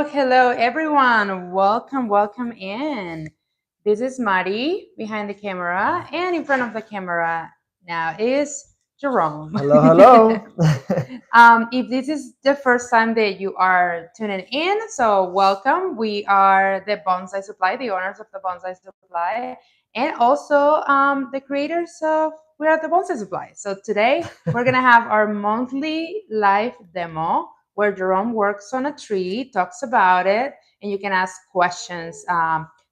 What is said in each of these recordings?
Hello, everyone. Welcome in. This is Mari behind the camera, and in front of the camera now is Jerome. Hello, hello. If this is the first time that you are tuning in, so welcome. We are the Bonsai Supply, the owners of the Bonsai Supply, and also the creators of We Are the Bonsai Supply. So today we're gonna have our monthly live demo where Jerome works on a tree, talks about it, and you can ask questions.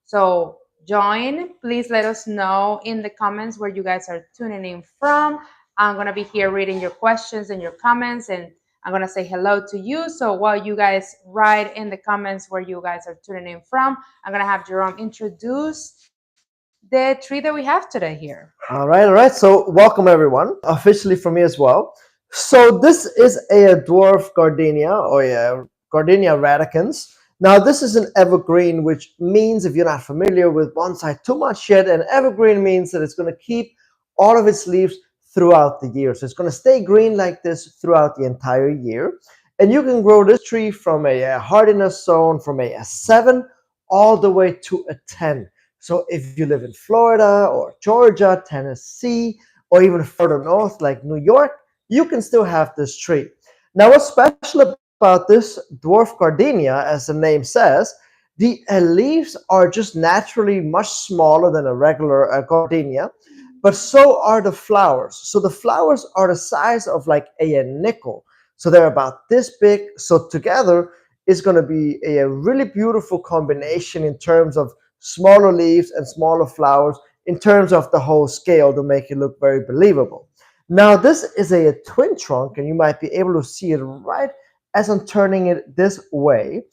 So join. Please let us know in the comments where you guys are tuning in from. I'm going to be here reading your questions and your comments, and I'm going to say hello to you. So while you guys write in the comments where you guys are tuning in from, I'm going to have Jerome introduce the tree that we have today here. All right. So, welcome everyone, officially from me as well. So, this is a dwarf gardenia or a gardenia radicans. Now, this is an evergreen, which means if you're not familiar with bonsai too much yet, an evergreen means that it's going to keep all of its leaves throughout the year. So, it's going to stay green like this throughout the entire year. And you can grow this tree from a hardiness zone from a 7 all the way to a 10. So if you live in Florida or Georgia, Tennessee, or even further north like New York, you can still have this tree. Now, what's special about this dwarf gardenia, as the name says, the leaves are just naturally much smaller than a regular gardenia, but so are the flowers. So the flowers are the size of like a nickel. So they're about this big. So together is going to be a really beautiful combination in terms of smaller leaves and smaller flowers in terms of the whole scale to make it look very believable. Now, this is a twin trunk, and you might be able to see it right as I'm turning it this way.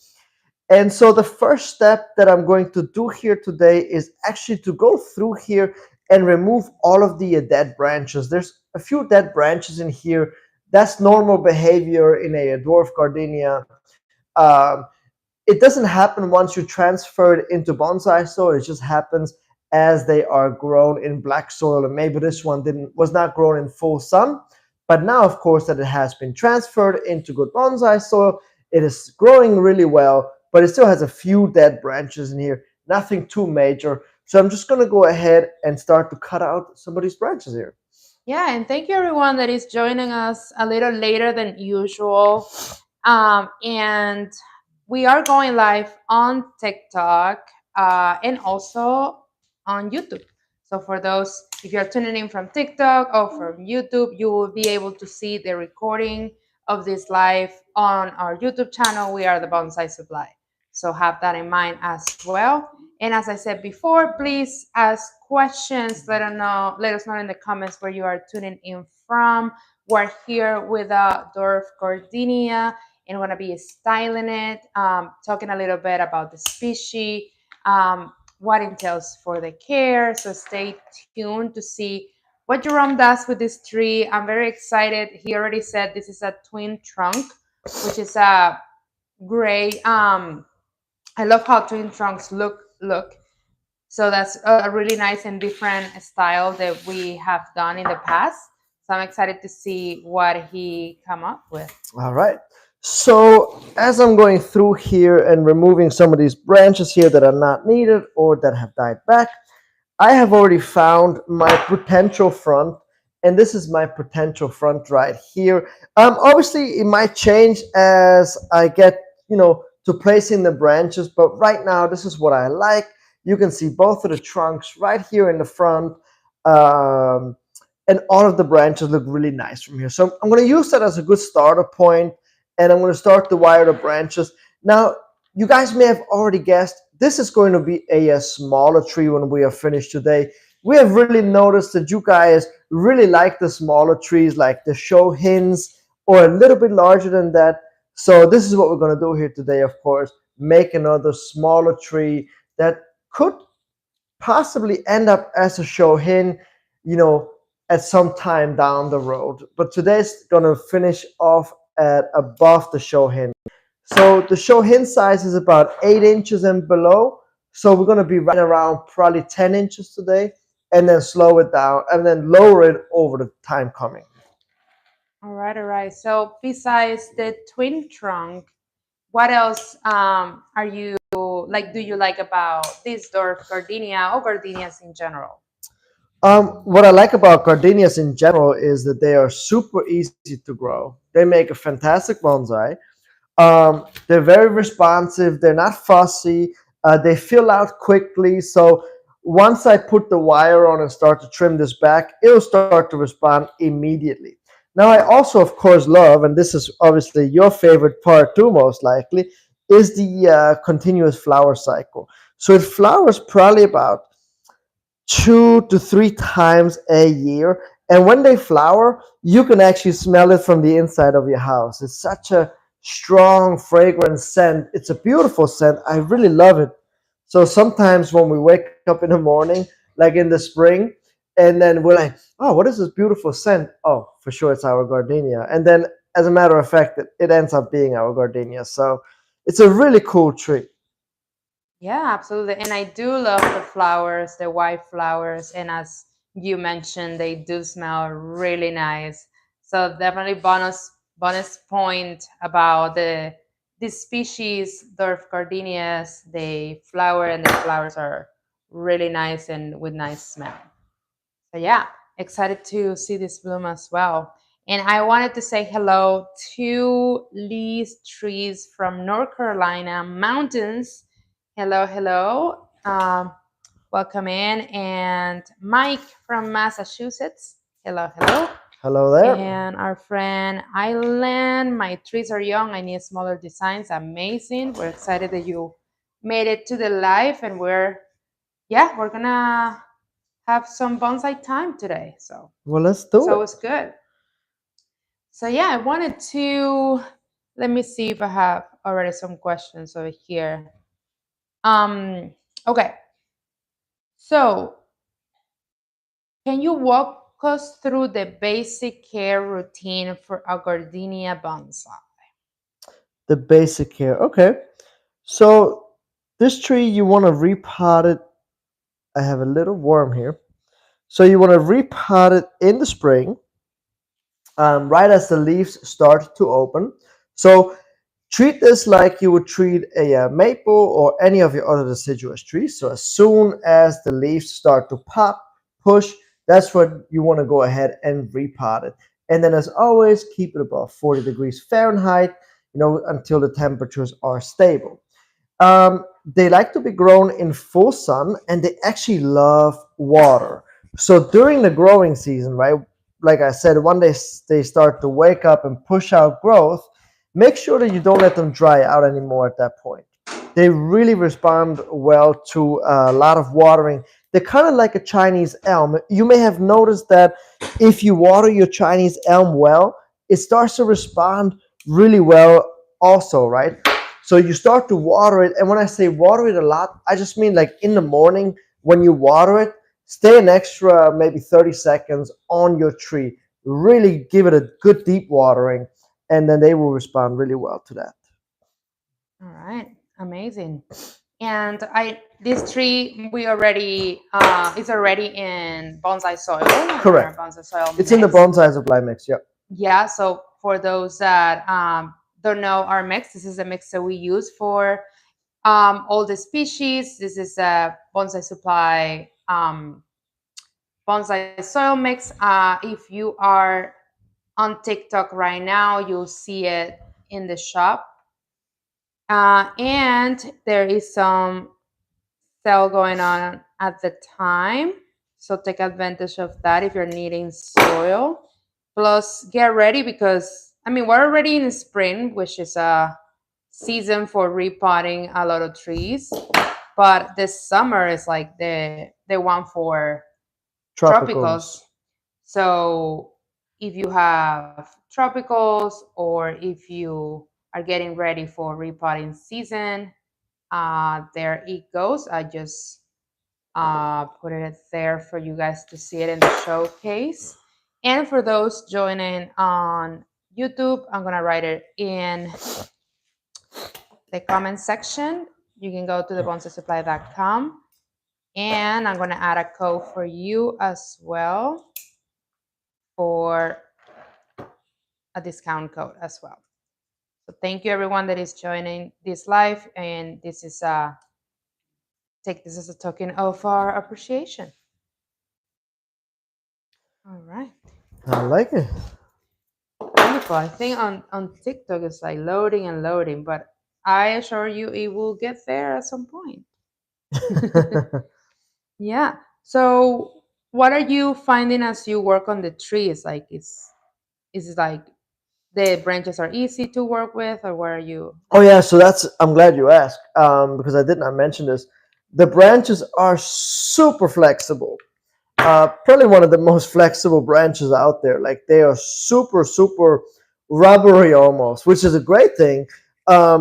And so the first step that I'm going to do here today is actually to go through here and remove all of the dead branches. There's a few dead branches in here. That's normal behavior in a dwarf gardenia. Um, it doesn't happen once you transfer it into bonsai soil. It just happens as they are grown in black soil, and maybe this one didn't was not grown in full sun. But now, of course, that it has been transferred into good bonsai soil, it is growing really well, but it still has a few dead branches in here, nothing too major. So I'm just going to go ahead and start to cut out some of these branches here. Yeah, and thank you everyone that is joining us a little later than usual. And we are going live on TikTok and also on YouTube. So for those, if you're tuning in from TikTok or from YouTube, you will be able to see the recording of this live on our YouTube channel. We are the Bonsai Supply. So have that in mind as well. And as I said before, please ask questions. Let us know in the comments where you are tuning in from. We're here with Dwarf Gardenia, and we're gonna be styling it, talking a little bit about the species, what entails for the care. So stay tuned to see what Jerome does with this tree. I'm very excited. He already said this is a twin trunk, which is a gray. I love how twin trunks look. So that's a really nice and different style that we have done in the past. So I'm excited to see what he come up with. All right. So as I'm going through here and removing some of these branches here that are not needed or that have died back, I have already found my potential front, and this is my potential front right here. Obviously, it might change as I get, to placing the branches, but right now, this is what I like. You can see both of the trunks right here in the front, um, and all of the branches look really nice from here. So I'm going to use that as a good starter point, and I'm going to start to wire the branches. Now, you guys may have already guessed, this is going to be a smaller tree when we are finished today. We have really noticed that you guys really like the smaller trees, like the shohins, or a little bit larger than that. So this is what we're going to do here today, of course, make another smaller tree that could possibly end up as a shohin, you know, at some time down the road. But today's going to finish off at above the shohin. So the shohin size is about 8 inches and below. So we're going to be right around probably 10 inches today, and then slow it down and then lower it over the time coming. All right, all right. So besides the twin trunk, what else are you like? Do you like about this Dwarf Gardenia or gardenias in general? What I like about gardenias in general is that they are super easy to grow. They make a fantastic bonsai. They're very responsive. They're not fussy. They fill out quickly. So once I put the wire on and start to trim this back, it'll start to respond immediately. Now, I also, of course, love, and this is obviously your favorite part too, most likely, is the continuous flower cycle. So it flowers probably about 2 to 3 times a year. And when they flower, you can actually smell it from the inside of your house. It's such a strong, fragrant scent. It's a beautiful scent. I really love it. So sometimes when we wake up in the morning, like in the spring, and then we're like, oh, what is this beautiful scent? Oh, for sure, it's our gardenia. And then, as a matter of fact, it ends up being our gardenia. So it's a really cool tree. Yeah, absolutely. And I do love the flowers, the white flowers. And as you mentioned, they do smell really nice. So definitely bonus point about the species Dwarf Gardenias. They flower and the flowers are really nice and with nice smell. So yeah, excited to see this bloom as well. And I wanted to say hello to Lee's Trees from North Carolina mountains. Hello, hello. Welcome in. And Mike from Massachusetts. Hello, hello. Hello there. And our friend Island. My trees are young. I need smaller designs. Amazing. We're excited that you made it to the live, and we're gonna have some bonsai time today. So Well, let's do so it. it's good. So yeah, I wanted to let me see if I have already some questions over here. Um okay. So can you walk us through the basic care routine for a gardenia bonsai? The basic care. Okay. So this tree, you want to repot it. I have a little worm here. So you want to repot it in the spring, right as the leaves start to open. So treat this like you would treat a maple or any of your other deciduous trees. So as soon as the leaves start to pop, push, that's what you want to go ahead and repot it. And then, as always, keep it above 40 degrees Fahrenheit, until the temperatures are stable. They like to be grown in full sun, and they actually love water. So during the growing season, right, like I said, when they start to wake up and push out growth, make sure that you don't let them dry out anymore at that point. They really respond well to a lot of watering. They're kind of like a Chinese elm. You may have noticed that if you water your Chinese elm well, it starts to respond really well also, right? So you start to water it, and when I say water it a lot, I just mean like in the morning when you water it, stay an extra maybe 30 seconds on your tree. Really give it a good deep watering, and then they will respond really well to that. All right, amazing. And I this tree we already is already in bonsai soil in our Correct. bonsai soil It's in the mix. bonsai supply mix. Yep. Yeah, so for those that don't know our mix, this is a mix that we use for all the species. This is a bonsai supply bonsai soil mix. If you are on TikTok right now, you'll see it in the shop. And there is some sale going on at the time. So take advantage of that if you're needing soil. Plus, get ready because I mean we're already in spring, which is a season for repotting a lot of trees. But this summer is like the one for tropicals. Tropicals. So if you have tropicals or if you are getting ready for repotting season, there it goes. I just put it there for you guys to see it in the showcase. And for those joining on YouTube, I'm gonna write it in the comment section. You can go to thebonsaisupply.com and I'm gonna add a code for you as well for a discount code as well. So thank you everyone that is joining this live, and this is take this as a token of our appreciation. All right. I like it. Wonderful. I think on TikTok it's like loading and loading, but I assure you it will get there at some point. Yeah. So what are you finding as you work on the trees? Like is it like the branches are easy to work with, or what are you Oh like? yeah, so that's I'm glad you asked because I did not mention this. The branches are super flexible. Probably one of the most flexible branches out there. Like they are super rubbery almost, which is a great thing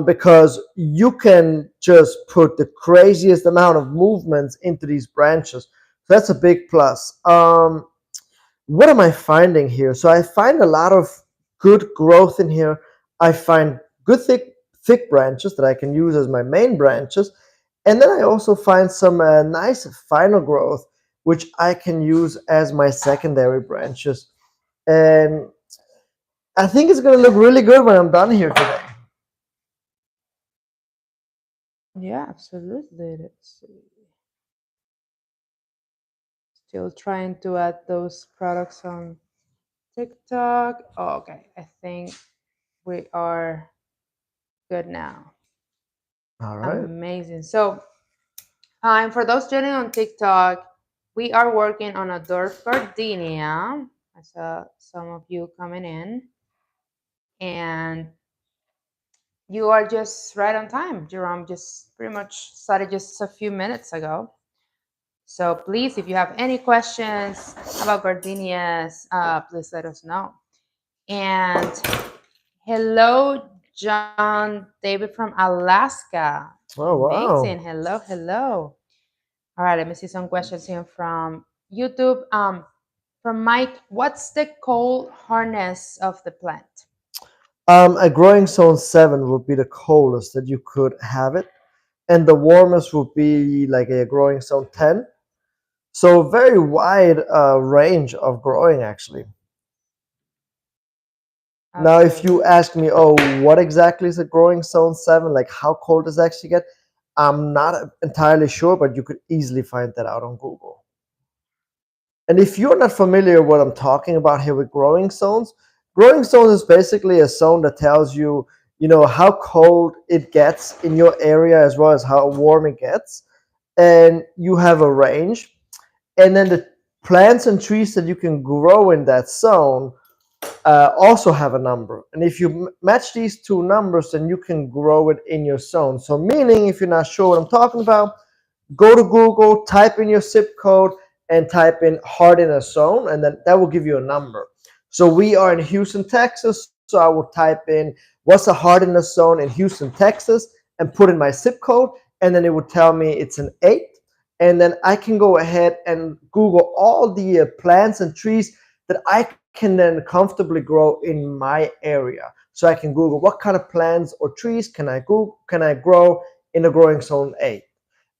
because you can just put the craziest amount of movements into these branches. So that's a big plus. What am I finding here? So I find a lot of good growth in here. I find good thick branches that I can use as my main branches, and then I also find some nice final growth which I can use as my secondary branches. And I think it's going to look really good when I'm done here today. Yeah, absolutely. Let's see. Still trying to add those products on TikTok. Oh, okay. I think we are good now. All right. Amazing. So, and for those joining on TikTok, we are working on a Dwarf Gardenia. I saw some of you coming in, and you are just right on time. Jerome just pretty much started just a few minutes ago. So please, if you have any questions about gardenias, please let us know. And hello, John David from Alaska. Oh Amazing. wow. Hello, hello. All right, let me see some questions here from YouTube. From Mike, what's the cold harness of the plant? A growing zone 7 would be the coldest that you could have it, and the warmest would be like a growing zone 10. So very wide range of growing actually. Now, if you Absolutely. ask me, oh, what exactly is a growing zone 7? Like how cold does it actually get? I'm not entirely sure, but you could easily find that out on Google. And if you're not familiar with what I'm talking about here with growing zones is basically a zone that tells you, how cold it gets in your area as well as how warm it gets. And you have a range. And then the plants and trees that you can grow in that zone also have a number. And if you match these two numbers, then you can grow it in your zone. So, meaning if you're not sure what I'm talking about, go to Google, type in your zip code, and type in hardiness zone, and then that will give you a number. So we are in Houston, Texas. So I will type in what's the hardiness zone in Houston, Texas, and put in my zip code, and then it would tell me it's an 8. And then I can go ahead and Google all the plants and trees that I can then comfortably grow in my area. So I can Google what kind of plants or trees can I grow in a growing zone 8,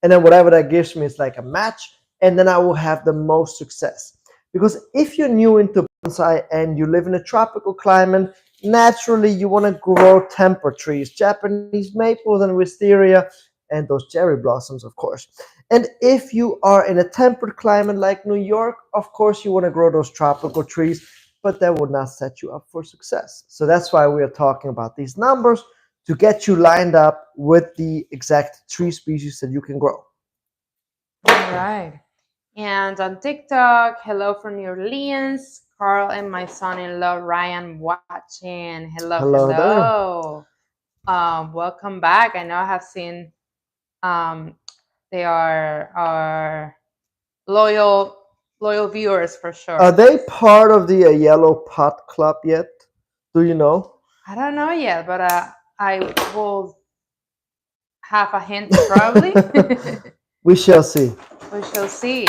and then whatever that gives me is like a match, and then I will have the most success. Because if you're new into bonsai and you live in a tropical climate, naturally you want to grow temperate trees, Japanese maples and wisteria, and those cherry blossoms, of course. And if you are in a temperate climate like New York, of course you want to grow those tropical trees, but that would not set you up for success. So that's why we are talking about these numbers, to get you lined up with the exact tree species that you can grow. All right. And on TikTok, hello from New Orleans. Carl and my son-in-law Ryan watching. Hello, Hello there. hello. Welcome back. I know I have seen um, they are our loyal viewers for Are sure. they part of the Yellow Pot Club yet? Do you know? I don't know yet, but I will have a hint probably. We shall see. We shall see.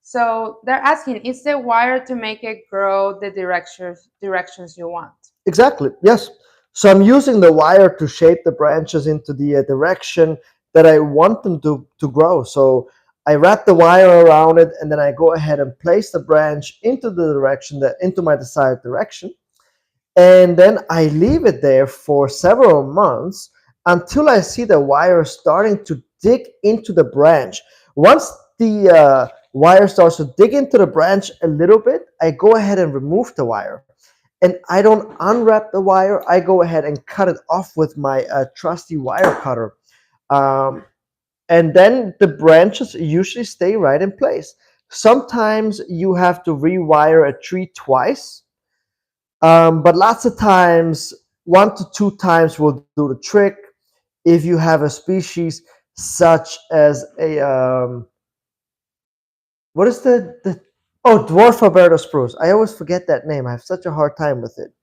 So they're asking, is the wire to make it grow the directions you want? Exactly. Yes. So I'm using the wire to shape the branches into the direction that I want them to grow. So I wrap the wire around it, and then I go ahead and place the branch into the direction that into my desired direction. and then I leave it there for several months until I see the wire starting to dig into the branch. Once the wire starts to dig into the branch a little bit, I go ahead and remove the wire. And I don't unwrap the wire, I go ahead and cut it off with my trusty wire cutter. Um, and then the branches usually stay right in place. Sometimes you have to rewire a tree twice, but lots of times, 1 to 2 times will do the trick. If you have a species such as a what is the oh, dwarf Alberta spruce. I always forget that name. I have such a hard time with it.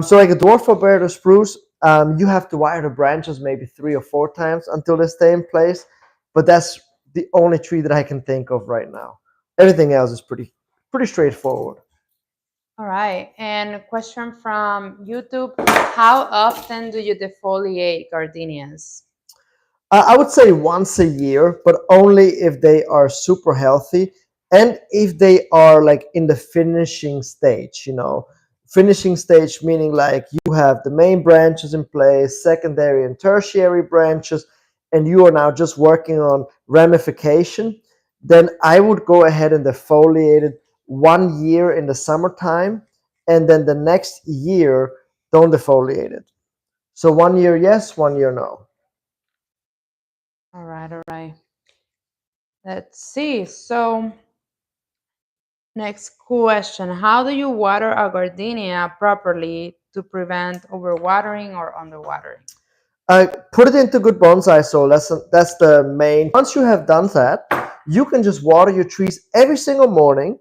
So like a dwarf Alberta spruce, you have to wire the branches maybe 3 or 4 times until they stay in place. But that's the only tree that I can think of right now. Everything else is pretty straightforward. All right. And a question from YouTube. How often do you defoliate gardenias? I would say once a year, but only if they are super healthy and if they are like in the finishing stage, Finishing stage meaning like you have the main branches in place, secondary and tertiary branches, and you are now just working on ramification. Then I would go ahead and defoliate it 1 year in the summertime, and then the next year, don't defoliate it. So 1 year yes, 1 year no. All right. All right. Let's see. So, next question. How do you water a gardenia properly to prevent overwatering or underwatering? Put it into good bonsai soil. That's the main. Once you have done that, you can just water your trees every single morning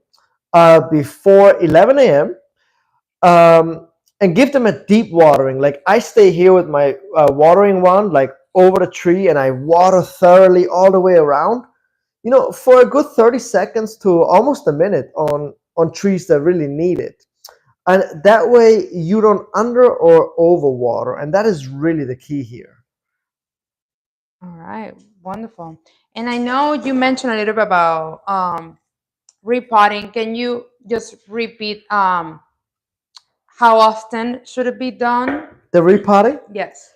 before 11 a.m. And give them a deep watering. Like I stay here with my watering wand, like over the tree, and I water thoroughly all the way around. For a good 30 seconds to almost a minute on trees that really need it. And that way you don't under or over water, and that is really the key here. All right. Wonderful. And I know you mentioned a little bit about repotting. Can you just repeat how often should it be done? The repotting. Yes.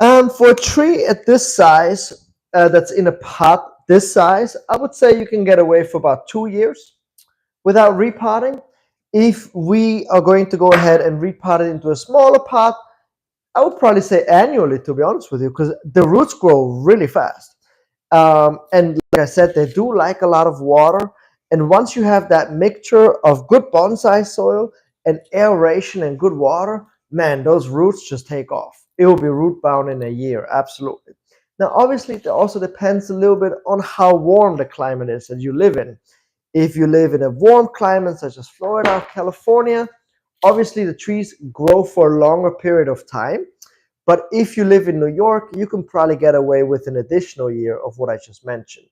For a tree at this size, that's in a pot this size, I would say you can get away for about 2 years without repotting. If we are going to go ahead and repot it into a smaller pot, I would probably say annually, to be honest with you, because the roots grow really fast. And like I said, they do like a lot of water. And once you have that mixture of good bonsai soil and aeration and good water, man, those roots just take off. It will be root bound in a year, absolutely. Now, obviously, it also depends a little bit on how warm the climate is that you live in. If you live in a warm climate such as Florida, California, obviously the trees grow for a longer period of time. But if you live in New York, you can probably get away with an additional year of what I just mentioned.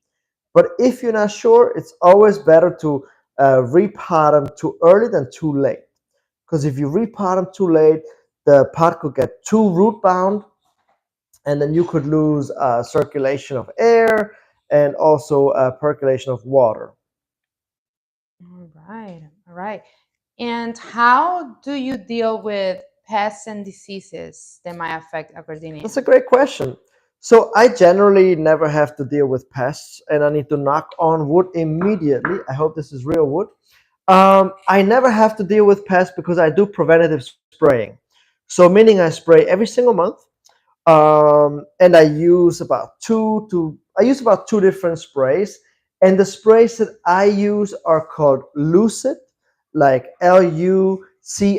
But if you're not sure, it's always better to repot them too early than too late. Because if you repot them too late, the pot could get too root bound, and then you could lose circulation of air and also percolation of water. All right. All right. And how do you deal with pests and diseases that might affect a gardenia? That's a great question. So I generally never have to deal with pests, and I need to knock on wood immediately. I hope this is real wood. I never have to deal with pests because I do preventative spraying. So meaning I spray every single month, and I use about two different sprays, and the sprays that I use are called Lucid, like Lucid,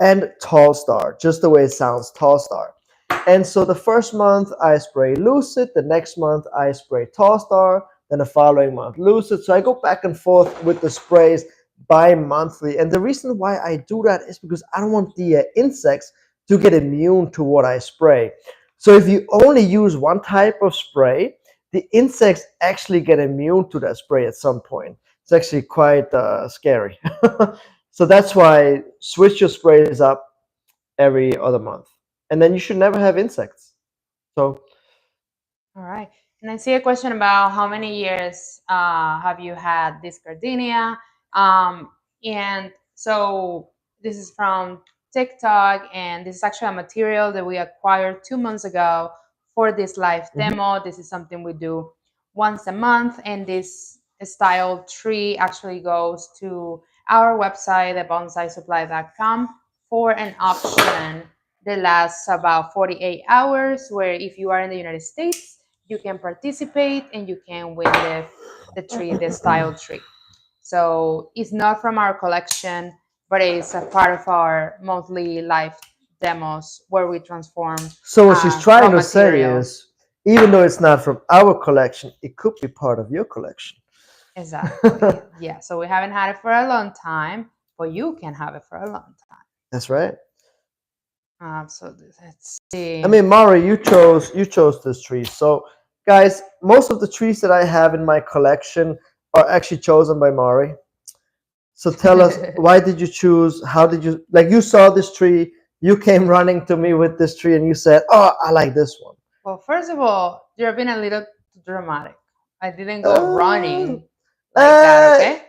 and Tall Star, just the way it sounds, Tall Star. And so the first month I spray Lucid, the next month I spray Tall Star, then the following month Lucid. So I go back and forth with the sprays bi-monthly. And the reason why I do that is because I don't want the insects to get immune to what I spray. So if you only use one type of spray, the insects actually get immune to that spray at some point. It's actually quite scary. So that's why switch your sprays up every other month, and then you should never have insects. So All right. And I see a question about how many years have you had this gardenia? And so This is from TikTok, and this is actually a material that we acquired 2 months ago for this live Hmm. demo. This is something we do once a month, and this style tree actually goes to our website at bonsaisupply.com for an option that lasts about 48 hours, where if you are in the United States, you can participate and you can win the tree, the style tree. So it's not from our collection, but it's a part of our monthly live demos where we transform So what she's raw trying to say material. is, even though it's not from our collection, it could be part of your collection. Exactly. Yeah. So we haven't had it for a long time, but you can have it for a long time. That's right. So let's I see. mean, Mari, you chose this tree. So, guys, most of the trees that I have in my collection are actually chosen by Mari. So tell us, why did you choose? How did you like? You saw this tree, you came running to me with this tree, and you said, "Oh, I like this one." Well, first of all, you're being a little too dramatic. I didn't go Uh, running like that, uh, okay?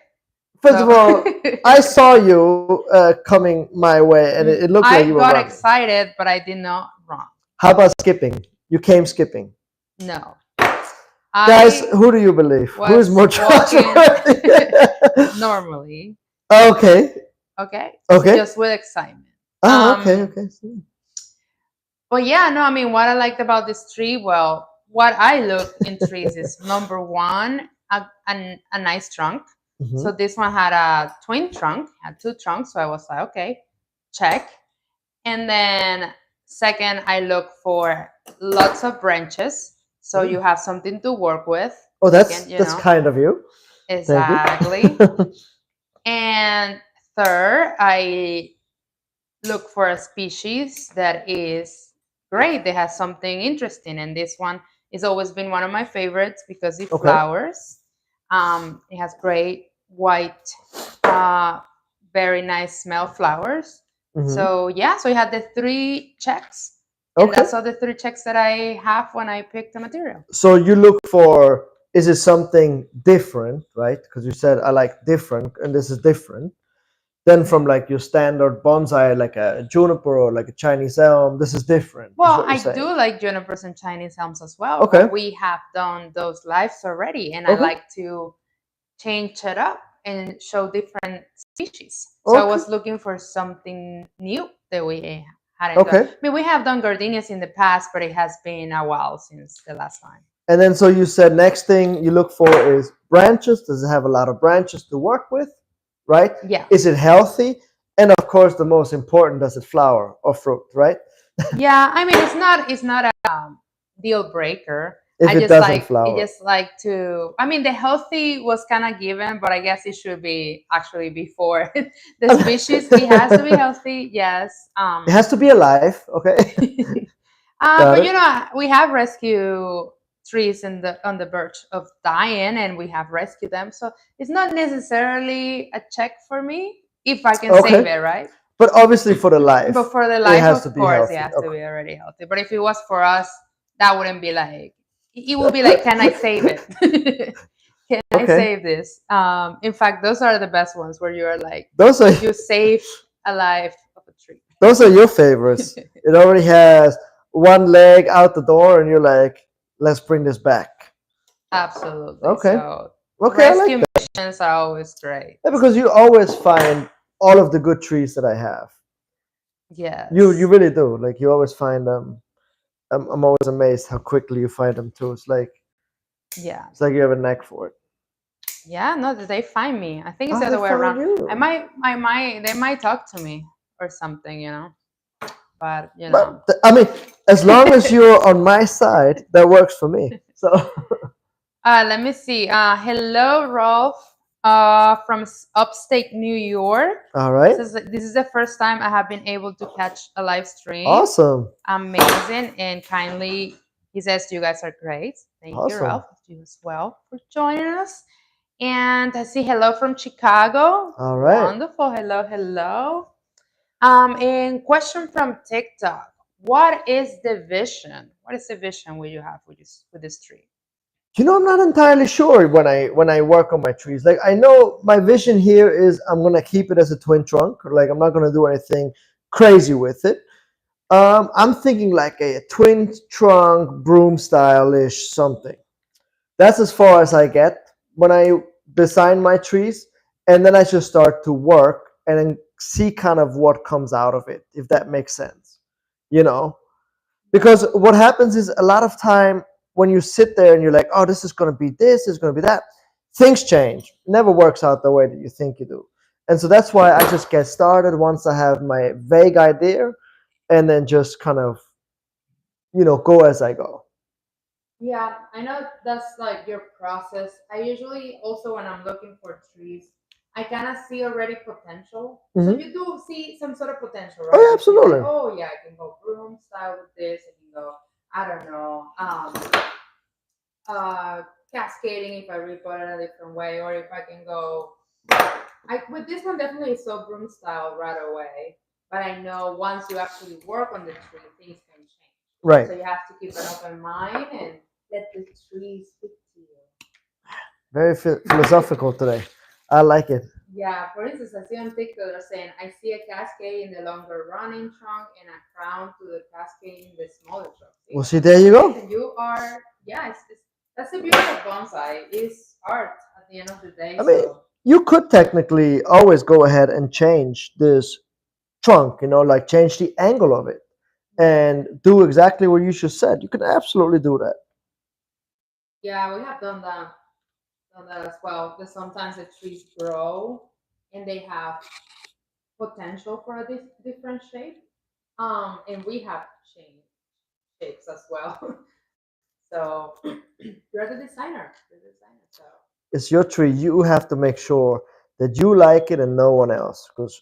First of So all, I saw you coming my way, and it looked like you I were got running. excited, but I did not run. How about skipping? You came skipping. No. Guys, I who do you believe? Who is was more walking trustworthy? normally, Okay. okay? Okay. Just with excitement. Ah, okay, Um, okay. but yeah, no, I mean, what I liked about this tree, well, what I look in trees is number one, a nice trunk. Hmm. So this one had a twin trunk, had two trunks. So I was like, okay, check. And then second, I look for lots of branches. So you have something to work with. Oh, You that's can, that's kind of you. Thank you. exactly. And third, I look for a species that is great, that has something interesting. And this one has always been one of my favorites because it Okay. flowers. It has great white, uh, very nice smell flowers. Hmm. So yeah, so I had the three checks, and Okay. that's all the three checks that I have when I pick the material. So you look for, is it something different, right? Because you said I like different, and this is different than from like your standard bonsai, like a juniper or like a Chinese elm. This is different, is Well, what you're I do saying. like junipers and Chinese elms as well, Okay. but we have done those lives already, and I Okay. like to change it up and show different species. So I Okay. was looking for something new that we hadn't done. Okay. I mean, we have done gardenias in the past, but it has been a while since the last time. And then so you said next thing you look for is branches. Does it have a lot of branches to work with? Right? Yeah. Is it healthy? And of course, the most important, does it flower or fruit? Right? Yeah, I mean, it's not a deal breaker. If I it just doesn't like it. flower. Just like to. I mean, the healthy was kind of given, but I guess it should be actually before the species. It has to be It healthy, yes. has to be alive. Okay. Got But it. we have rescue trees in the on the verge of dying, and we have rescued them. So it's not necessarily a check for me if I can save Okay. it, right? But obviously for the But life, for the it life, has of to be course, it healthy. has to Okay. be already healthy. But if it was for us, that wouldn't be like. It would be like, can I save it? Can I Okay. save this? In fact, those are the best ones where you are like, Those are you save a life of a tree. those are your favorites. It already has one leg out the door, and you're like, let's bring this back. Absolutely. Okay. So Okay, I like rescue that. missions are always great. Yeah, because you always find all of the good trees that I have. You Yes. really do. Like you always find them. I'm always amazed how quickly you find them too. Yeah. It's like you have a knack for it. Yeah. No, they find me. I think it's Oh, the they other way found around. you. They might talk to me or something. But But I mean, as long as you're on my side, that works for me. So Let me see. Hello, Rolf, from upstate New York. all right. This is the first time I have been able to catch a live stream. Awesome. Amazing and kindly. He says you guys are great. Thank you, Awesome. Ralph, you as well for joining us. And I see hello from Chicago. All right. Wonderful. Hello, hello. And question from TikTok. What is the vision? What is the vision will you have with this tree? I'm not entirely sure when I work on my trees. Like I know my vision here is I'm gonna keep it as a twin trunk. Like I'm not gonna do anything crazy with it. I'm thinking like a twin trunk broom style-ish something. That's as far as I get when I design my trees, and then I just start to work and then see kind of what comes out of it, if that makes sense. You know, because what happens is a lot of time when you sit there and you're like, oh, this is going to be this is going to be that, things change. It never works out the way that you think you do. And so that's why I just get started once I have my vague idea, and then just kind of go as I go. Yeah, I know that's like your process. I usually also when I'm looking for trees, I kind of see already potential. So Hmm. you do see some sort of potential, Oh right? yeah, You see like, absolutely. oh yeah, I can go broom style with this. I can go, I don't know, uh, cascading if I repot it a different way, or if I can go. I with this one definitely it's so broom style right away. But I know once you actually work on the tree, things can change. Right. So you have to keep an open mind and let the tree speak to you. Very philosophical today. I like it. Yeah, for instance, I see on TikTok they're saying I see a cascade in the longer running trunk and a crown to the cascade in the smaller trunk. Well, See, see, there you go. listen, you are yeah, it's that's the beauty of bonsai. It's art at the end of the day. I mean, So you could technically always go ahead and change this trunk, like change the angle of it yeah, and do exactly what you just said. You can absolutely do that. yeah, we have done that as well. Because sometimes the trees grow and they have potential for a different shape. And we have changed shapes as well. So you're the designer. You're the designer. So It's your tree. You have to make sure that you like it and no one else, because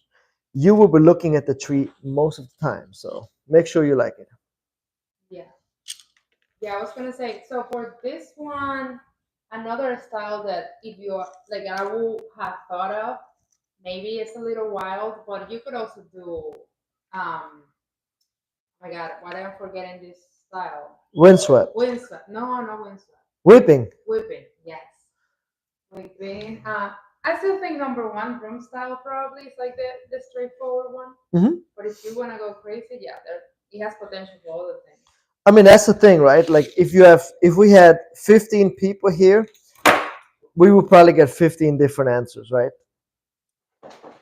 you will be looking at the tree most of the time. So make sure you like it. yeah, yeah. I was gonna say. So for this one, another style that if you like, I will have thought of. Maybe it's a little wild, but you could also do. Oh my God, why am I forgetting this style? Windswept, Windswept. No, no windswept. whipping. Whipping. Yes, whipping. I still think number one broom style probably is like the straightforward one. Hmm. But if you wanna go crazy, yeah, it has potential for other things. I mean, that's the thing, right? Like if we had 15 people here, we would probably get 15 different answers, right?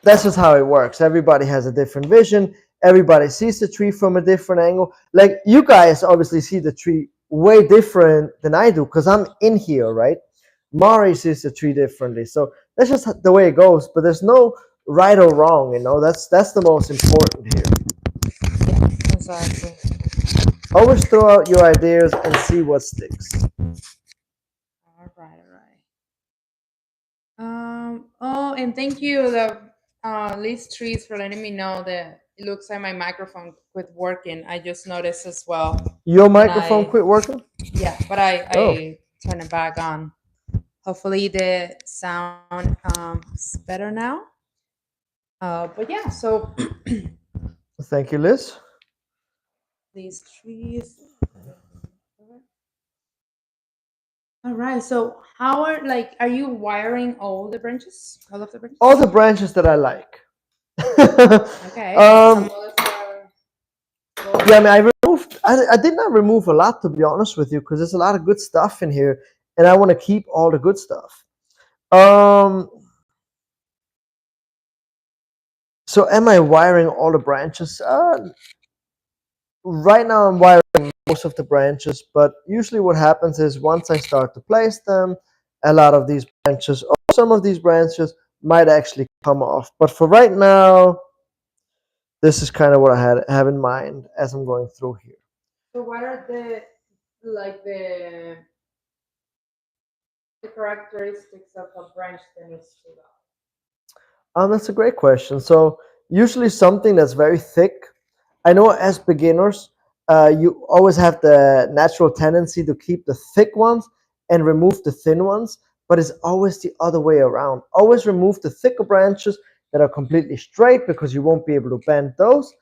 That's just how it works. Everybody has a different vision. Everybody sees the tree from a different angle. Like you guys obviously see the tree way different than I do because I'm in here, right? Mari sees the tree differently. So that's just the way it goes. But there's no right or wrong, That's the most important here. Yeah, exactly. Always throw out your ideas and see what sticks. All right, all right. Oh, and thank you, the Liz Trees, for letting me know that it looks like my microphone quit working. I just noticed as well, Your and microphone quit working? yeah, but I Oh, turn it back on. Hopefully the sound is better now. But yeah, so thank you, Liz. these trees. All right. So how are like are you wiring all the branches? All of the All branches? the branches that I like. Okay. Some um, others are yeah, I lower. mean, I did not remove a lot to be honest with you because there's a lot of good stuff in here, and I want to keep all the good stuff. Um, so am I wiring all the branches? Right now I'm wiring most of the branches, but usually what happens is once I start to place them, a lot of these branches, or some of these branches, might actually come off. But for right now, this is kind of what I have in mind as I'm going through here. So what are the like the characteristics of a branch that needs to go? That's a great question. So usually something that's very thick. I know as beginners, you always have the natural tendency to keep the thick ones and remove the thin ones, but it's always the other way around. Always remove the thicker branches that are completely straight because you won't be able to bend those,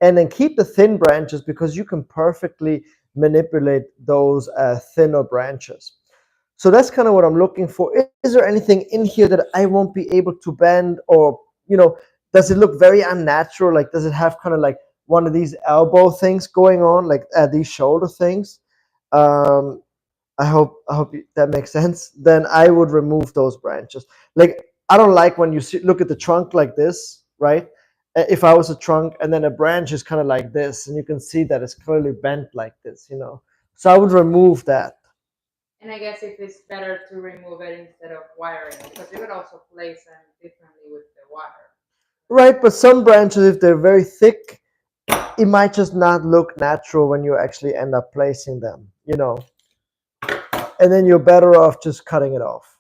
and then keep the thin branches because you can perfectly manipulate those thinner branches. So that's kind of what I'm looking for. Is there anything in here that I won't be able to bend, or you know, does it look very unnatural? Like, does it have kind of like one of these elbow things going on, like these shoulder things? Um, I hope that makes sense. Then I would remove those branches. Like, I don't like when you look at the trunk like this, right? If I was a trunk and then a branch is kind of like this, and you can see that it's clearly bent like this, you know. So I would remove that. And I guess if it's better to remove it instead of wiring, because you could also place them differently with the wire. Right, but some branches, if they're very thick, it might just not look natural when you actually end up placing them, you know. And then you're better off just cutting it off.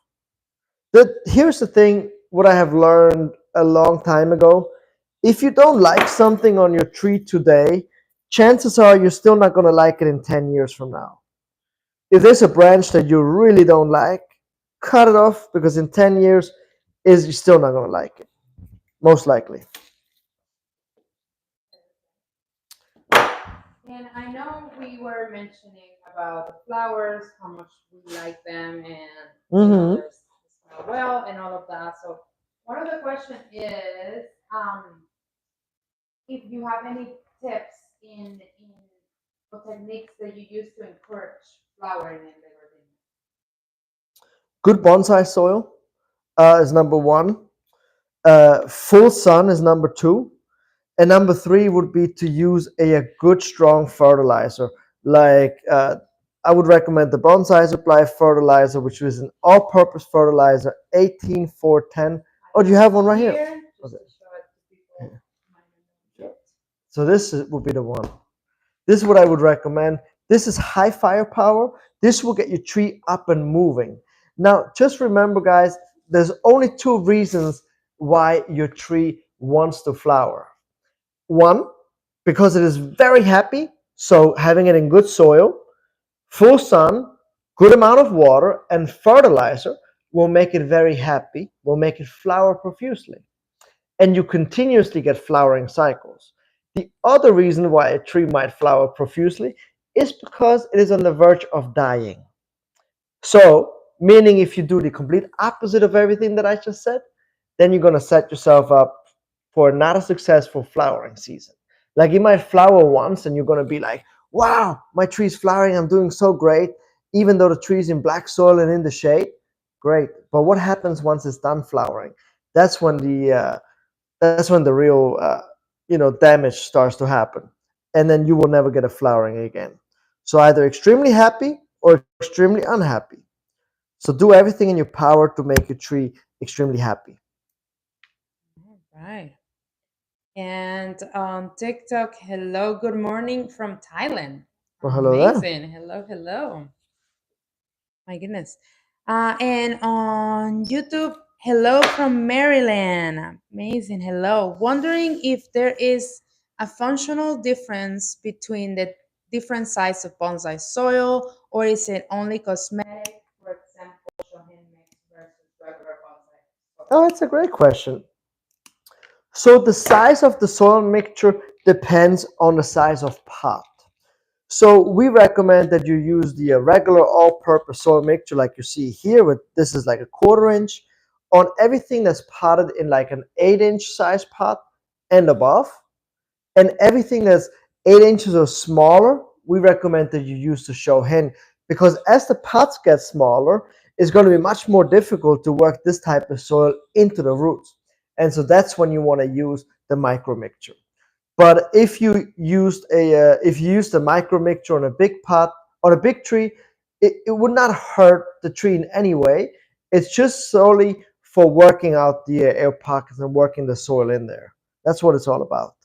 Here's the thing, what I have learned a long time ago. If you don't like something on your tree today, chances are you're still not going to like it in 10 years from now. If there's a branch that you really don't like, cut it off, because in 10 years is you're still not going to like it, most likely. And I know we were mentioning about the flowers, how much we like them, and Hmm. they smell well and all of that. So one of the questions is, if you have any tips in or techniques that you use to encourage flowering in the garden. Good bonsai soil is number one. Full sun is number two. And number three would be to use a good strong fertilizer. Like I would recommend the Bonsai Supply fertilizer, which is an all-purpose fertilizer, 18410. Oh, do you have one right here? Here, just Okay. to show it to people. So would be the one. This is what I would recommend. This is high firepower. This will get your tree up and moving. Now, just remember, guys, there's only two reasons why your tree wants to flower. One, because it is very happy, so having it in good soil, full sun, good amount of water, and fertilizer will make it very happy, will make it flower profusely. And you continuously get flowering cycles. The other reason why a tree might flower profusely is because it is on the verge of dying. So, meaning if you do the complete opposite of everything that I just said, then you're going to set yourself up for not a successful flowering season. Like, you might flower once and you're going to be like, wow, my tree's flowering, I'm doing so great, even though the tree's in black soil and in the shade. Great. But what happens once it's done flowering? That's when the real damage starts to happen, and then you will never get a flowering again. So either extremely happy or extremely unhappy. So do everything in your power to make your tree extremely happy. All right. And on TikTok, hello, good morning from Thailand. Well, hello there. Amazing. Hello, hello. My goodness. And on YouTube, hello from Maryland. Amazing. Hello. Wondering if there is a functional difference between the different size of bonsai soil, or is it only cosmetic? For example, shohin mix versus regular bonsai soil. Oh, that's a great question. So the size of the soil mixture depends on the size of pot. So we recommend that you use the regular all-purpose soil mixture like you see here. With this is like a 1/4 inch on everything that's potted in like an 8-inch size pot and above. And everything that's 8 inches or smaller, we recommend that you use the show hen, because as the pots get smaller, it's going to be much more difficult to work this type of soil into the roots. And so that's when you want to use the micro mixture. But if you used a micro mixture on a big pot on a big tree, it would not hurt the tree in any way. It's just solely for working out the air pockets and working the soil in there. That's what it's all about.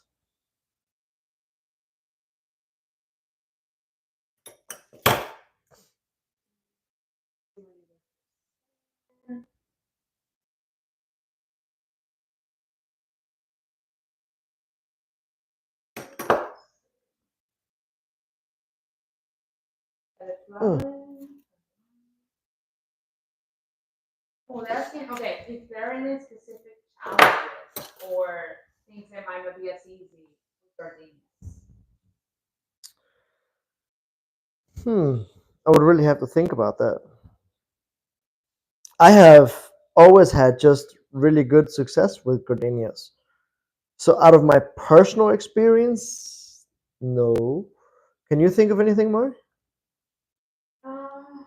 Mm. Well, that's okay. Is there any specific challenges or things that might not be as easy with gardenias? Hmm. I would really have to think about that. I have always had just really good success with gardenias. So out of my personal experience, no. Can you think of anything more? Um,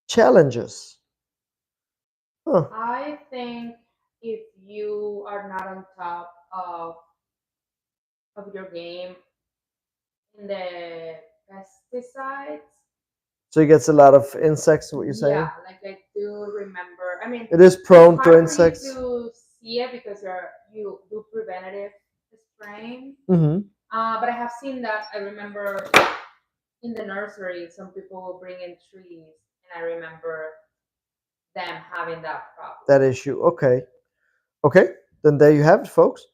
Challenges. Huh. I think if you are not on top of your game in the pesticides, So it gets a lot of insects, what you're yeah, saying? like I do remember. I mean, It is it's prone to hard for you insects. to see it because you do preventative spraying. Hmm. But I have seen that. I remember in the nursery, some people will bring in trees, and I remember them having that problem. That issue. Okay. Okay. Then there you have it, folks.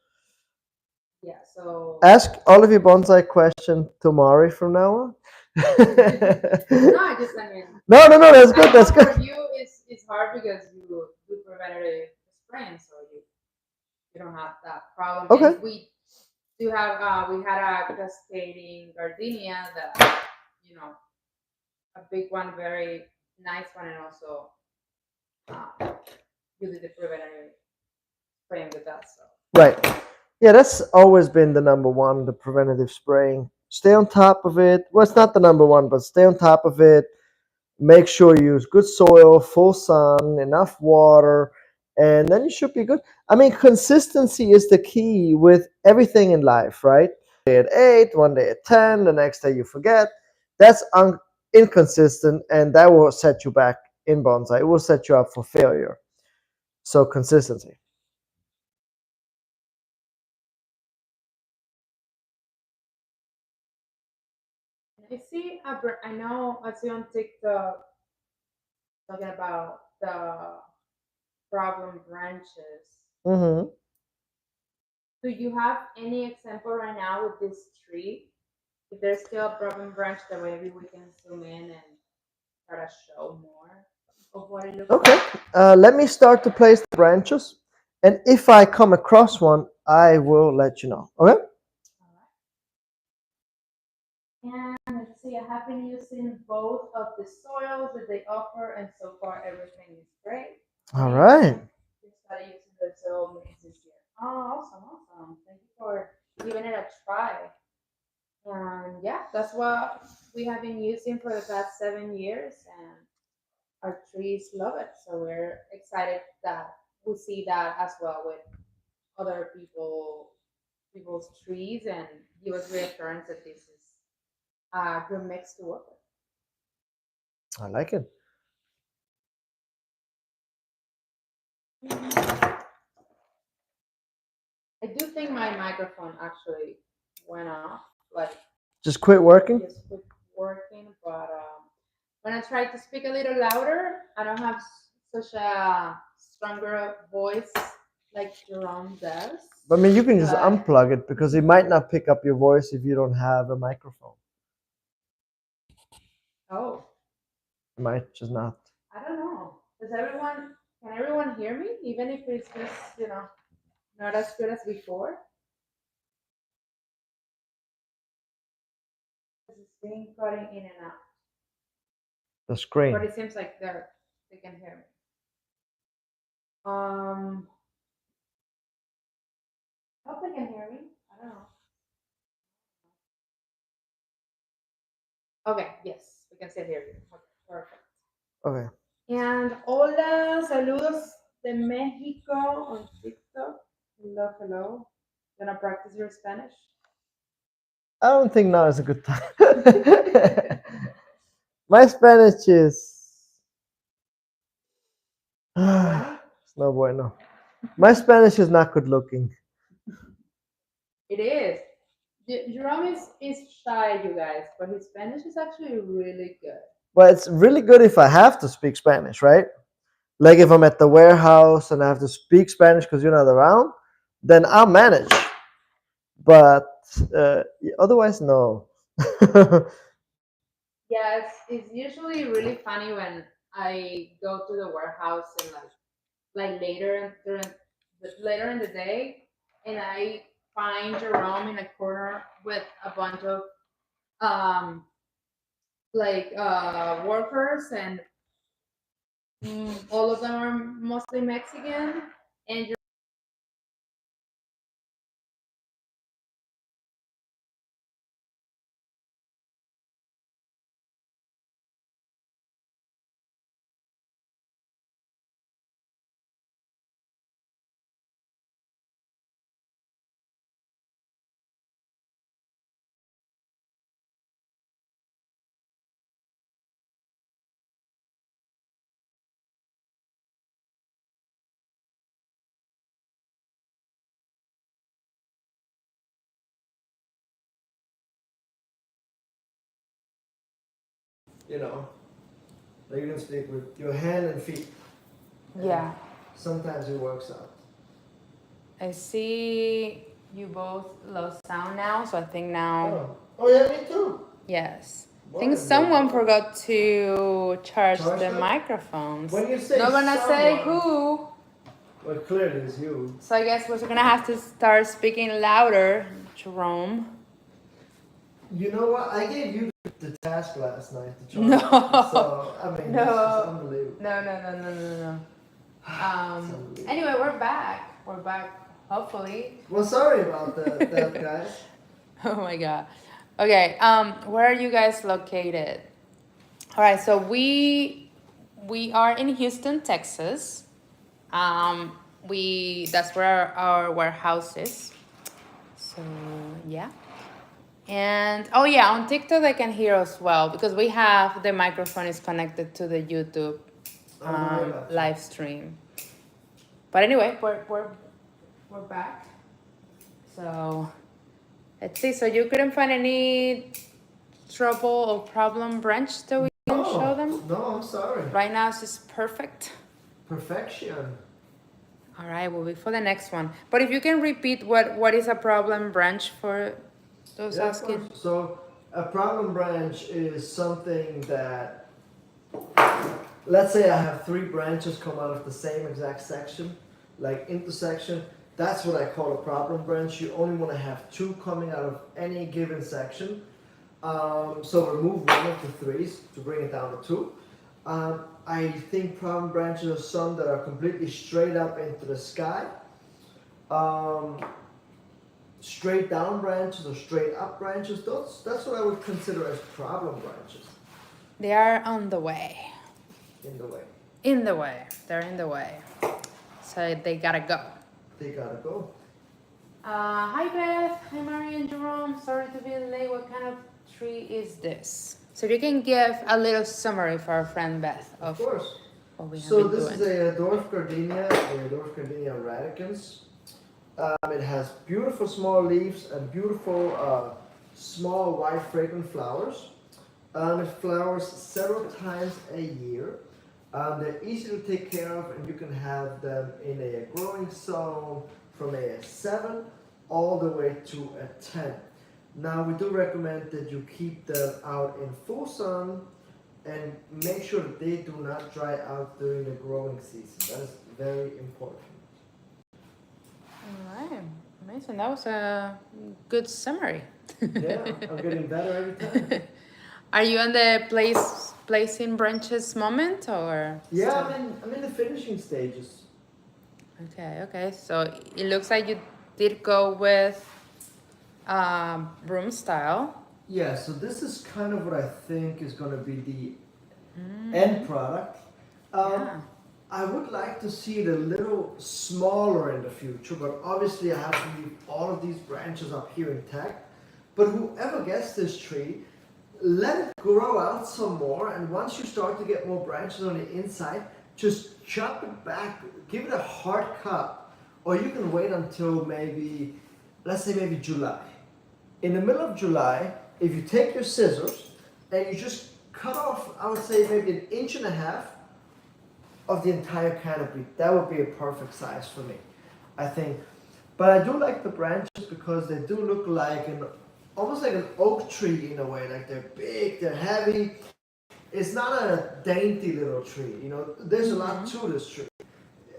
Yeah, so Ask all of your bonsai question to Mari from now on. no, I mean, No. That's I good. know That's for good. you it's hard because you do preventative spraying, so you don't have that problem. Okay. And we do have we had a cascading gardenia that you know a big one, very nice one, and also uh, you did the preventative spraying with that. So Right. Yeah, that's always been the number one, the preventative spraying. Stay on top of it. Well, it's not the number one, but stay on top of it. Make sure you use good soil, full sun, enough water, and then you should be good. I mean, consistency is the key with everything in life, right? At 8, one day at 10, the next day you forget. That's inconsistent, and that will set you back in bonsai. It will set you up for failure. So, consistency. I know I see on TikTok talking about the problem branches. Hmm. Do you have any example right now with this tree? If there's still a problem branch, then maybe we can zoom in and try to show more of what it looks Okay, like. let me start to place the branches, and if I come across one, I will let you know. Okay? All right. And let's see, I have been using both of the soils that they offer, and so far everything is great. All And right. we started using the soil mix this year. Oh, awesome, awesome. Thank you for giving it a try. And yeah, that's what we have been using for the past 7 years, and our trees love it. So we're excited that we see that as well with other people's trees and give us reassurance that this is a good mix to work I like it. with. I do think my microphone actually went off, like Just quit working. just quit working. But when I try to speak a little louder, I don't have such a stronger voice like Jerome does. I mean, you can just But unplug it because it might not pick up your voice if you don't have a microphone. oh, It might just not. I don't know. Can everyone hear me, even if it's just not as good as before? Because it's been cutting in and out. The But screen. it seems like they can hear me. Um, I hope they can hear me. I don't know. Okay, yes, we can still hear you. Okay, perfect. Okay. And hola, saludos de Mexico on TikTok. Hello, hello. Gonna practice your Spanish? I don't think now is a good time. My Spanish is. Bueno, It's no bueno. My Spanish is not good looking. it is. Jerome is shy, you guys, but his Spanish is actually really good. But it's really good if I have to speak Spanish, right? Like if I'm at the warehouse and I have to speak Spanish because you're not around, then I'll manage. But otherwise, no. Yeah, it's usually really funny when I go to the warehouse and like later in the day, and I find Jerome in a corner with a bunch of um workers, and All of them are mostly Mexican, and You know, like you can speak with your hand and feet. yeah, Sometimes it works out. I see you both lost sound now, so I think now, Oh yeah, me too. yes. I What think in the someone world? forgot to charge Charge the them? microphones. When you say Not gonna say someone, who, well, clearly it's you. so I guess we're gonna have to start speaking louder, Jerome. You know what? I gave you the task last night to charge. No. So I mean, No. that's just unbelievable. No. It's unbelievable. Anyway, we're back. We're back, hopefully. Well, sorry about that, guys. Oh my God. Okay, where are you guys located? All right, so we are in Houston, Texas. That's where our warehouse is. So yeah. And oh yeah, on TikTok they can hear us well because we have the microphone is connected to the YouTube live stream. But anyway, we're back. So let's see. So you couldn't find any trouble or problem branch that we can show them? No, I'm sorry. Right now it's just perfect. Perfection. All right, we'll be for the next one. But if you can repeat what is a problem branch for those Yeah, of asking. course. So a problem branch is something that, let's say I have 3 branches come out of the same exact section, like intersection. That's what I call a problem branch. You only want to have 2 coming out of any given section. So remove one of the 3s to bring it down to 2. I think problem branches are some that are completely straight up into the sky. Straight down branches or straight up branches, that's what I would consider as problem branches. They are on the way. In the way. In the way. They're in the way. So they gotta go. They gotta go. Hi Beth. Hi Mary and Jerome. Sorry to be late. What kind of tree is this? So you can give a little summary for our friend Beth Of course. what we have So been this doing. is a Dwarf Gardenia radicans. It has beautiful small leaves and beautiful small white fragrant flowers. It flowers several times a year. They're easy to take care of, and you can have them in a growing zone from a 7 all the way to a 10. Now we do recommend that you keep them out in full sun and make sure that they do not dry out during the growing season. That is very important. All right. Amazing. That was a good summary. Yeah, I'm getting better every time. Are you on the placing branches moment or? Yeah, still? I'm in the finishing stages. Okay. So it looks like you did go with broom style. Yeah, so this is kind of what I think is going to be the end product. Yeah. I would like to see it a little smaller in the future, but obviously I have to leave all of these branches up here intact. But whoever gets this tree, let it grow out some more, and once you start to get more branches on the inside, just chop it back, give it a hard cut, or you can wait until maybe, let's say maybe July. In the middle of July, if you take your scissors and you just cut off, I would say maybe 1.5 inches of the entire canopy, that would be a perfect size for me, I think. But I do like the branches because they do look like almost like an oak tree in a way. Like they're big, they're heavy. It's not a dainty little tree, you know. There's a lot to this tree.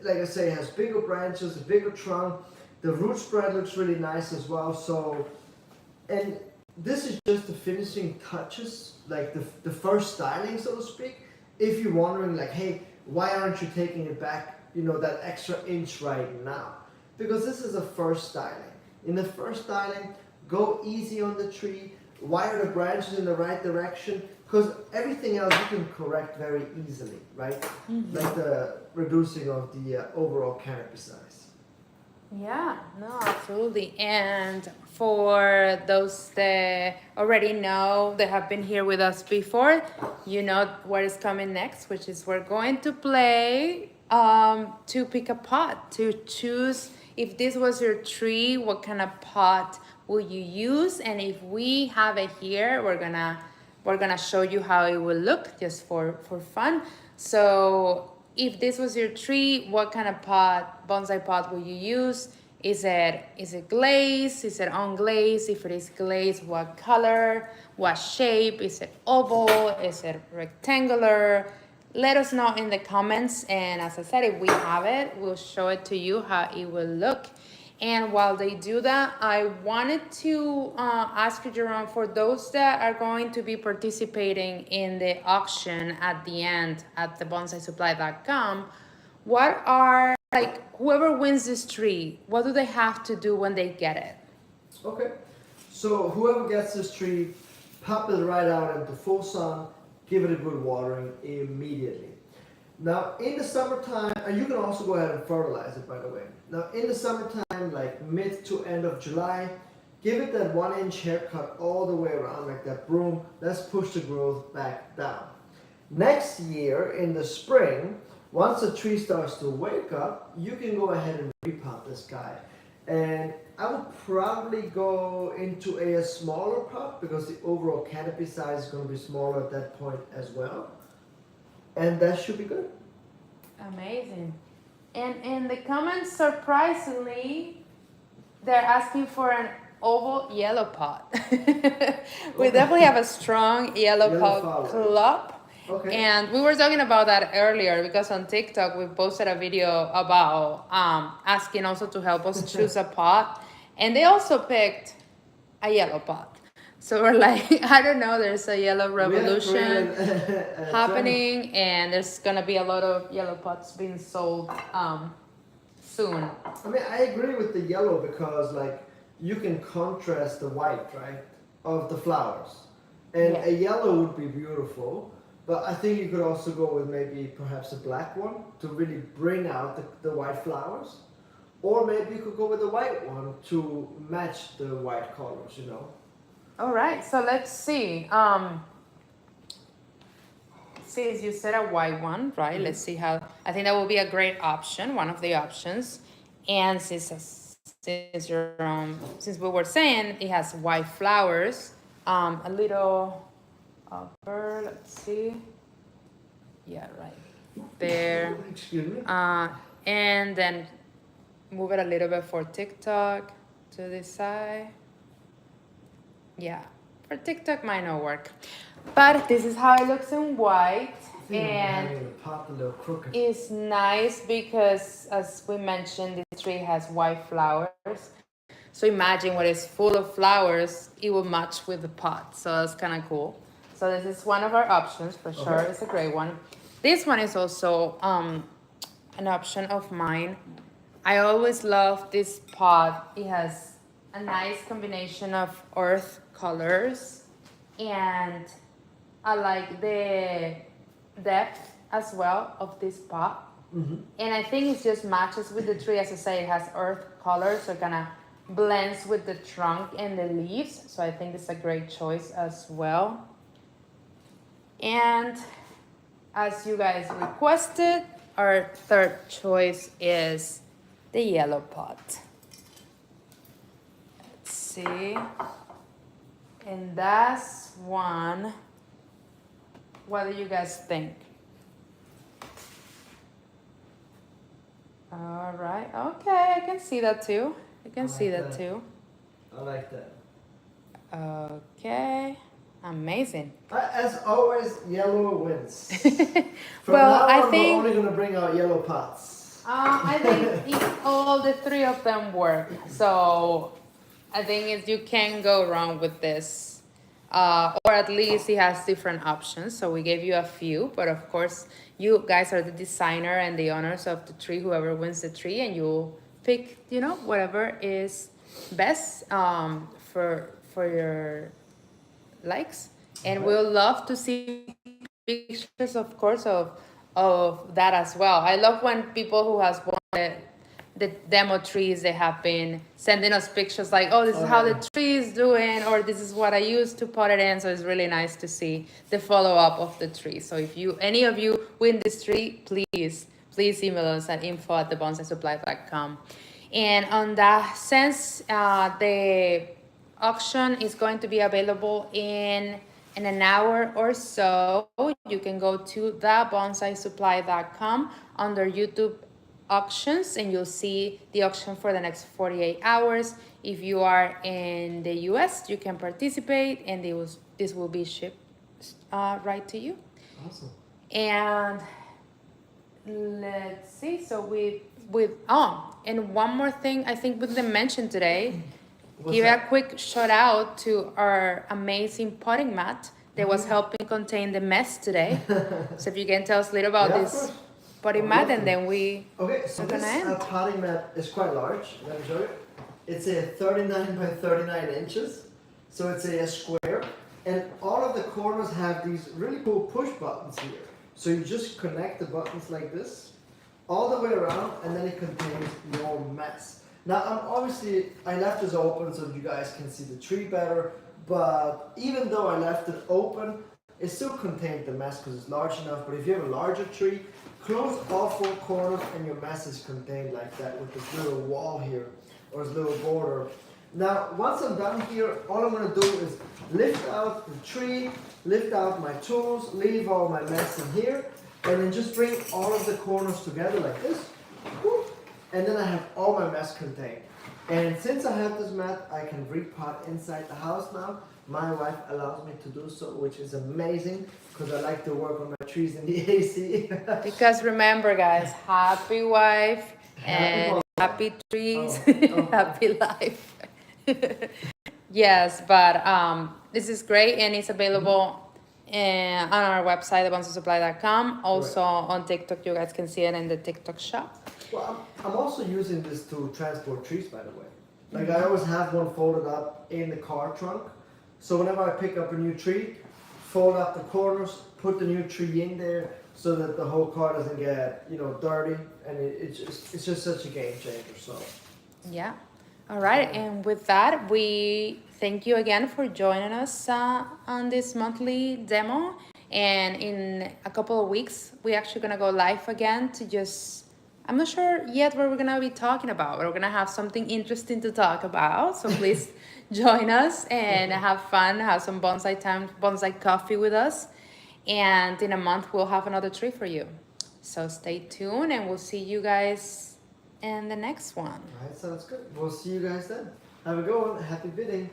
Like I say, it has bigger branches, a bigger trunk. The root spread looks really nice as well. So, and this is just the finishing touches, like the first styling, so to speak. If you're wondering, like, hey, why aren't you taking it back, that extra inch right now? Because this is a first styling. In the first styling, go easy on the tree, wire the branches in the right direction, because everything else you can correct very easily, right? Like the reducing of the overall canopy size. Yeah, no, absolutely. And for those that already know, that have been here with us before, you know what is coming next, which is we're going to play to pick a pot, to choose if this was your tree, what kind of pot will you use? And if we have it here, we're gonna show you how it will look just for fun. So if this was your tree, what kind of pot, bonsai pot, will you use? Is it glazed? Is it unglazed? If it is glazed, what color? What shape? Is it oval? Is it rectangular? Let us know in the comments. And as I said, if we have it, we'll show it to you how it will look. And while they do that, I wanted to ask you, Jerome, for those that are going to be participating in the auction at the end at the bonsaisupply.com, what are, like, whoever wins this tree, what do they have to do when they get it? Okay, so whoever gets this tree, pop it right out into full sun, give it a good watering immediately. Now, in the summertime, and you can also go ahead and fertilize it, by the way. Now, in the summertime, like mid to end of July, give it that 1 inch haircut all the way around, like that broom. Let's push the growth back down. Next year, in the spring, once the tree starts to wake up, you can go ahead and repot this guy. And I would probably go into a smaller pot because the overall canopy size is going to be smaller at that point as well. And that should be good. Amazing. And in the comments, surprisingly, they're asking for an oval yellow pot. We definitely have a strong yellow pot club. Okay. And we were talking about that earlier because on TikTok we posted a video about asking also to help us choose a pot, and they also picked a yellow pot. So we're like, I don't know, there's a yellow revolution happening, and there's gonna be a lot of yellow pots being sold soon. I mean, I agree with the yellow because, like, you can contrast the white, right, of the flowers, and a yellow would be beautiful. But I think you could also go with maybe perhaps a black one to really bring out the white flowers. Or maybe you could go with a white one to match the white colors, All right, so let's see. Since you said a white one, right? Let's see how, I think that will be a great option, one of the options. And since we were saying it has white flowers, a little upper, let's see. Yeah, right there. Excuse me. And then move it a little bit for TikTok to this side. Yeah, for TikTok might not work, but this is how it looks in white. And it's nice because, as we mentioned, this tree has white flowers. So imagine when it's full of flowers, it will match with the pot. So that's kind of cool. So this is one of our options for sure. Okay. It's a great one. This one is also an option of mine. I always love this pot. It has a nice combination of earth colors, and I like the depth as well of this pot. Mm-hmm. And I think it just matches with the tree. As I say, it has earth colors, so it kind of blends with the trunk and the leaves. So I think it's a great choice as well. And as you guys requested, our third choice is the yellow pot. Let's see. And that's one. What do you guys think? All right. Okay, I can see that too. I can see that too. I like that. Okay. Amazing. As always, yellow wins. Well, I think we're only going to bring out yellow pots. I think all the three of them work. So I think you can't go wrong with this or at least it has different options. So we gave you a few, but of course, you guys are the designer and the owners of the tree, whoever wins the tree, and you'll pick, whatever is best for your likes. And Okay. we'll love to see pictures, of course, of that as well. I love when people who has won the demo trees, they have been sending us pictures like, oh, this is how Oh the yeah. tree is doing, or this is what I used to pot it in. So it's really nice to see the follow-up of the tree. So if any of you win this tree, please email us at info@thebonsaisupply.com. And on that sense, the auction is going to be available in an hour or so. You can go to thebonsaisupply.com under YouTube auctions, and you'll see the auction for the next 48 hours. If you are in the US, you can participate, and this will be shipped right to you. Awesome. And let's see. So with and one more thing I think we didn't mention today. What's Give a that? quick shout out to our amazing potting mat that Oh was yeah. helping contain the mess today. So if you can tell us a little about Yeah, of this course. I potting would mat, love and to. then we Okay, so are gonna this end. potting mat is quite large. Let me show you. It's a 39 by 39 inches, so it's a square, and all of the corners have these really cool push buttons here. So you just connect the buttons like this, all the way around, and then it contains your mess. Now, I left this open so you guys can see the tree better, but even though I left it open, it still contained the mess because it's large enough. But if you have a larger tree, close all four corners and your mess is contained like that with this little wall here or this little border. Now, once I'm done here, all I'm going to do is lift out the tree, lift out my tools, leave all my mess in here, and then just bring all of the corners together like this. Whoop, and then I have all my mess contained. And since I have this mat, I can repot inside the house now. My wife allows me to do so, which is amazing because I like to work on my trees in the AC. Because remember, guys, happy wife Happy and bonsai. happy trees, Oh, oh, happy life. Yes, but this is great, and it's available on our website, thebonsaisupply.com. correct. Also on TikTok, you guys can see it in the TikTok shop. Well, I'm also using this to transport trees, by the way. Like I always have one folded up in the car trunk. So whenever I pick up a new tree, fold up the corners, put the new tree in there so that the whole car doesn't get, dirty. And it's just such a game changer. So Yeah. All right. And with that, we thank you again for joining us on this monthly demo. And in a couple of weeks, we're actually going to go live again to I'm not sure yet what we're going to be talking about. We're going to have something interesting to talk about. So please join us and have fun, have some bonsai time, bonsai coffee with us. And in a month, we'll have another tree for you. So stay tuned, and we'll see you guys in the next one. all right, sounds good. We'll see you guys then. Have a good one. Happy bidding.